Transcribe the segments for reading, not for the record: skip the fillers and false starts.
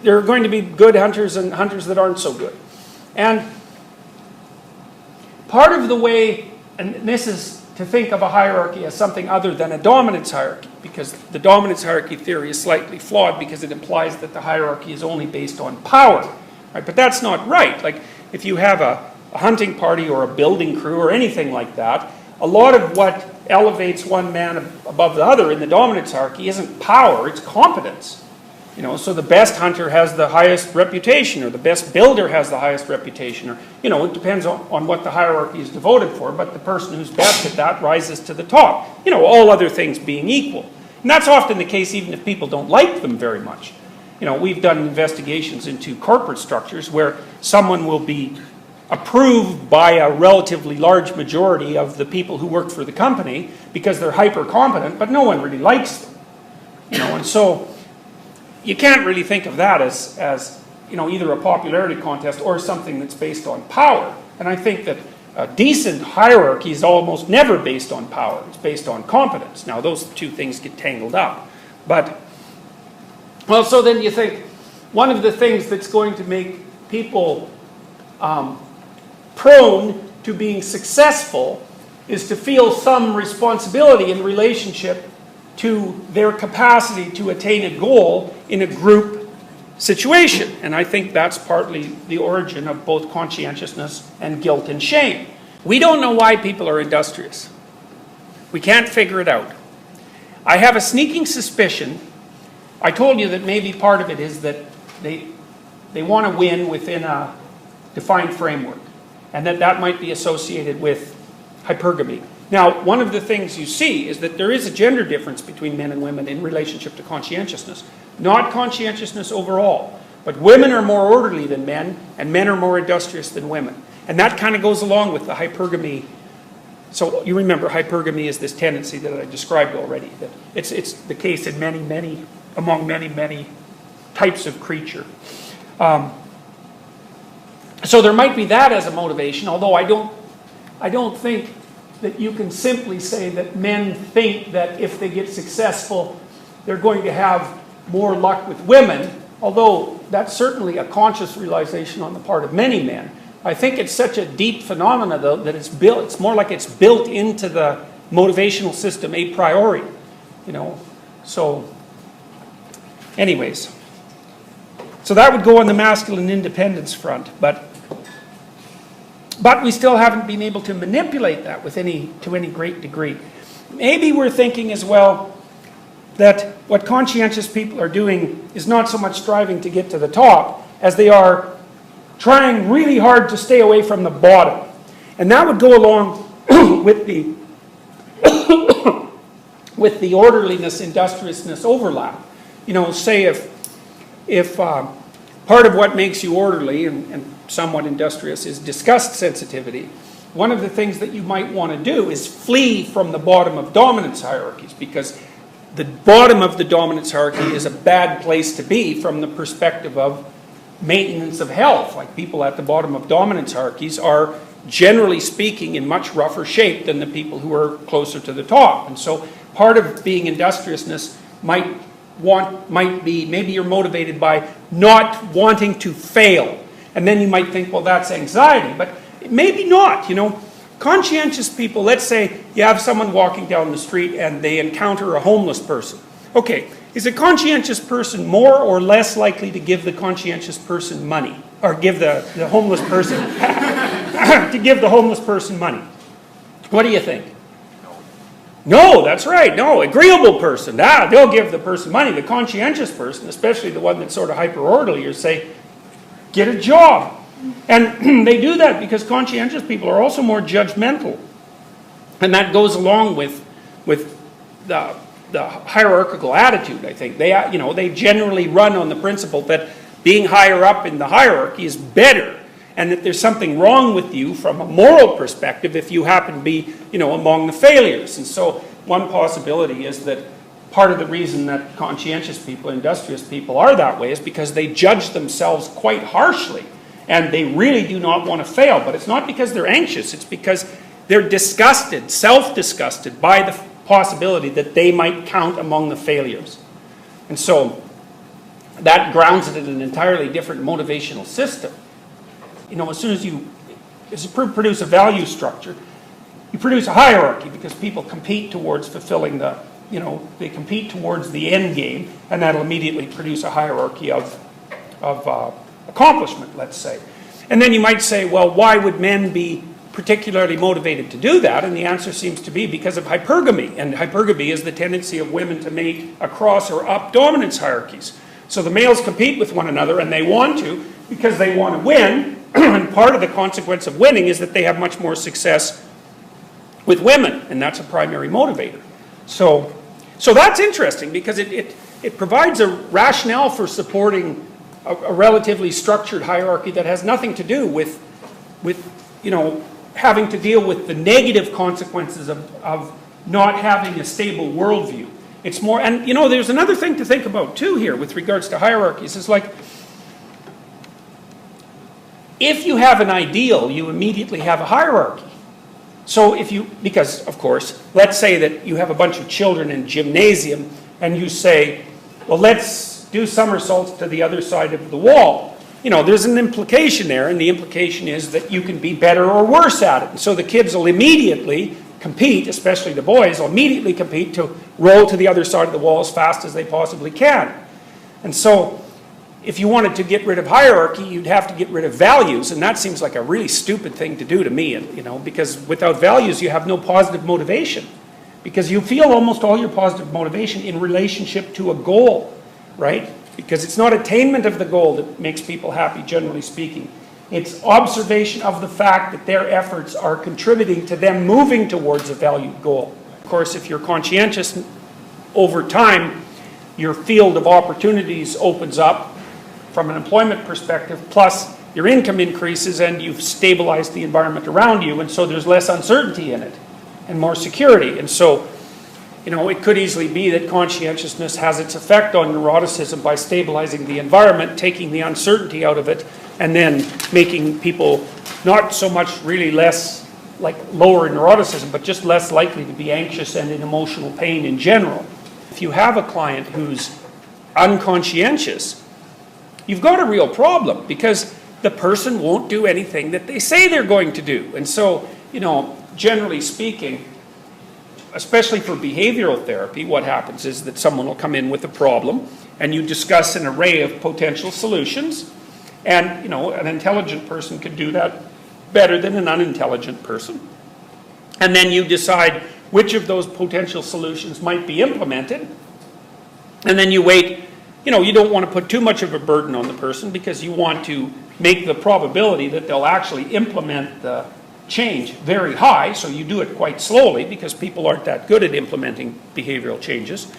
there are going to be good hunters and hunters that aren't so good. And part of the way, and this is to think of a hierarchy as something other than a dominance hierarchy, because the dominance hierarchy theory is slightly flawed because it implies that the hierarchy is only based on power. Right? But that's not right. Like, if you have a hunting party or a building crew or anything like that, a lot of what elevates one man above the other in the dominance hierarchy isn't power, it's competence. You know, so the best hunter has the highest reputation, or the best builder has the highest reputation, or, you know, it depends on what the hierarchy is devoted for, but the person who's best at that rises to the top. You know, all other things being equal. And that's often the case even if people don't like them very much. You know, we've done investigations into corporate structures where someone will be approved by a relatively large majority of the people who work for the company because they're hyper competent, but no one really likes them. You know, and so you can't really think of that as you know, either a popularity contest or something that's based on power. And I think that a decent hierarchy is almost never based on power. It's based on competence. Now, those two things get tangled up. But, well, so then you think one of the things that's going to make people prone to being successful is to feel some responsibility in relationship to their capacity to attain a goal in a group situation. And I think that's partly the origin of both conscientiousness and guilt and shame. We don't know why people are industrious. We can't figure it out. I have a sneaking suspicion. I told you that maybe part of it is that they want to win within a defined framework, and that might be associated with hypergamy. Now, one of the things you see is that there is a gender difference between men and women in relationship to conscientiousness. Not conscientiousness overall, but women are more orderly than men, and men are more industrious than women. And that kind of goes along with the hypergamy. So you remember, hypergamy is this tendency that I described already. That it's the case in among many types of creature. So there might be that as a motivation, although I don't think that you can simply say that men think that if they get successful, they're going to have more luck with women, although that's certainly a conscious realization on the part of many men. I think it's such a deep phenomena, though, that it's more like it's built into the motivational system a priori, you know. So, anyways, so that would go on the masculine independence front, but we still haven't been able to manipulate that to any great degree. Maybe we're thinking as well that what conscientious people are doing is not so much striving to get to the top as they are trying really hard to stay away from the bottom. And that would go along with the orderliness, industriousness overlap. You know, say if part of what makes you orderly and somewhat industrious is disgust sensitivity, one of the things that you might want to do is flee from the bottom of dominance hierarchies, because the bottom of the dominance hierarchy is a bad place to be from the perspective of maintenance of health. Like, people at the bottom of dominance hierarchies are, generally speaking, in much rougher shape than the people who are closer to the top. And so part of being industriousness might be, maybe you're motivated by not wanting to fail. And then you might think, well, that's anxiety. But maybe not, you know. Conscientious people, let's say you have someone walking down the street and they encounter a homeless person. Okay, is a conscientious person more or less likely to give the conscientious person money? Or give the homeless person, to give the homeless person money? What do you think? No, that's right. No, agreeable person. They'll give the person money. The conscientious person, especially the one that's sort of hyper-orderly, or say, get a job. And they do that because conscientious people are also more judgmental. And that goes along with the hierarchical attitude, I think. They generally run on the principle that being higher up in the hierarchy is better, and that there's something wrong with you from a moral perspective if you happen to be, among the failures. And so one possibility is that part of the reason that conscientious people, industrious people are that way is because they judge themselves quite harshly. And they really do not want to fail. But it's not because they're anxious. It's because they're disgusted, self-disgusted by the possibility that they might count among the failures. And so that grounds it in an entirely different motivational system. You know, as soon as you produce a value structure, you produce a hierarchy because people compete towards fulfilling the, you know, they compete towards the end game, and that'll immediately produce a hierarchy of accomplishment, let's say. And then you might say, well, why would men be particularly motivated to do that? And the answer seems to be because of hypergamy. And hypergamy is the tendency of women to make across or up dominance hierarchies. So the males compete with one another, and they want to because they want to win. And part of the consequence of winning is that they have much more success with women, and that's a primary motivator. So that's interesting because it provides a rationale for supporting a relatively structured hierarchy that has nothing to do with you know, having to deal with the negative consequences of not having a stable worldview. It's more, and you know, there's another thing to think about too here with regards to hierarchies. It's like, if you have an ideal, you immediately have a hierarchy. So if you, because of course, let's say that you have a bunch of children in gymnasium and you say, well, let's do somersaults to the other side of the wall. You know, there's an implication there, and the implication is that you can be better or worse at it. And so the kids will immediately compete, especially the boys, will immediately compete to roll to the other side of the wall as fast as they possibly can. And so if you wanted to get rid of hierarchy, you'd have to get rid of values, and that seems like a really stupid thing to do to me, you know, because without values you have no positive motivation, because you feel almost all your positive motivation in relationship to a goal, right? Because it's not attainment of the goal that makes people happy, generally speaking. It's observation of the fact that their efforts are contributing to them moving towards a valued goal. Of course, if you're conscientious, over time, your field of opportunities opens up from an employment perspective, plus your income increases and you've stabilized the environment around you, and so there's less uncertainty in it and more security. And so, you know, it could easily be that conscientiousness has its effect on neuroticism by stabilizing the environment, taking the uncertainty out of it, and then making people not so much really less, like lower in neuroticism, but just less likely to be anxious and in emotional pain in general. If you have a client who's unconscientious, you've got a real problem because the person won't do anything that they say they're going to do. And so, you know, generally speaking, especially for behavioral therapy, what happens is that someone will come in with a problem and you discuss an array of potential solutions. And, you know, an intelligent person could do that better than an unintelligent person. And then you decide which of those potential solutions might be implemented. And then you wait. You know, you don't want to put too much of a burden on the person because you want to make the probability that they'll actually implement the change very high, so you do it quite slowly because people aren't that good at implementing behavioral changes.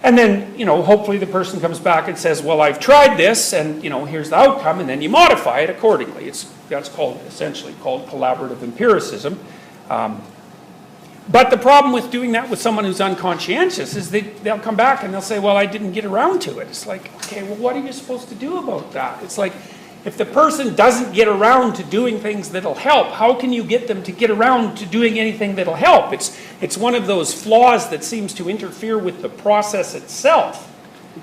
And then, you know, hopefully the person comes back and says, well, I've tried this and, you know, here's the outcome, and then you modify it accordingly. That's essentially called collaborative empiricism. But the problem with doing that with someone who's unconscientious is they'll come back and they'll say, well, I didn't get around to it. It's like, okay, well, what are you supposed to do about that? It's like, if the person doesn't get around to doing things that'll help, how can you get them to get around to doing anything that'll help? It's one of those flaws that seems to interfere with the process itself.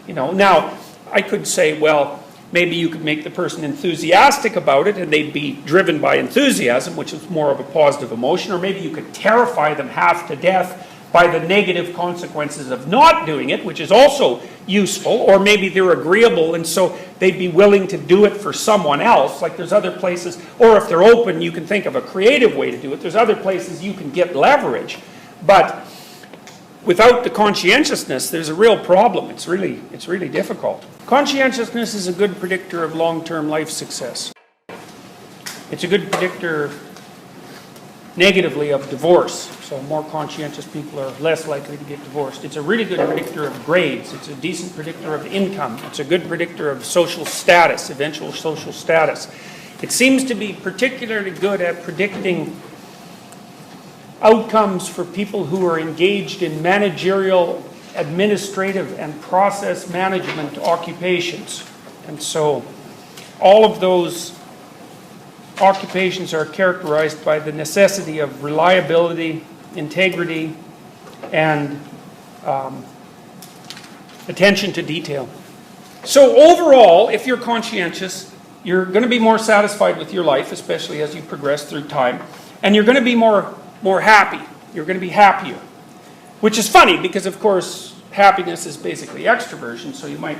You know, now, I could say, well, maybe you could make the person enthusiastic about it and they'd be driven by enthusiasm, which is more of a positive emotion, or maybe you could terrify them half to death by the negative consequences of not doing it, which is also useful, or maybe they're agreeable and so they'd be willing to do it for someone else. Like there's other places, or if they're open, you can think of a creative way to do it. There's other places you can get leverage. But without the conscientiousness, there's a real problem. It's really difficult. Conscientiousness is a good predictor of long-term life success. It's a good predictor negatively of divorce. So more conscientious people are less likely to get divorced. It's a really good predictor of grades. It's a decent predictor of income. It's a good predictor of social status, eventual social status. It seems to be particularly good at predicting outcomes for people who are engaged in managerial, administrative, and process management occupations. And so all of those occupations are characterized by the necessity of reliability, integrity, and attention to detail. So overall, if you're conscientious, you're going to be more satisfied with your life, especially as you progress through time, and you're going to be more happy. You're going to be happier. Which is funny because, of course, happiness is basically extroversion, so you might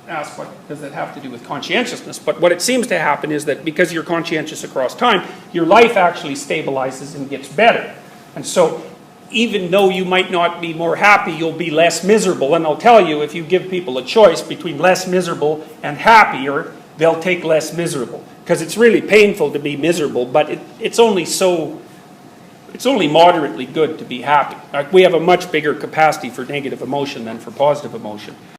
ask, what does that have to do with conscientiousness? But what it seems to happen is that because you're conscientious across time, your life actually stabilizes and gets better. And so even though you might not be more happy, you'll be less miserable. And I'll tell you, if you give people a choice between less miserable and happier, they'll take less miserable. Because it's really painful to be miserable, but it's only moderately good to be happy. Like, we have a much bigger capacity for negative emotion than for positive emotion.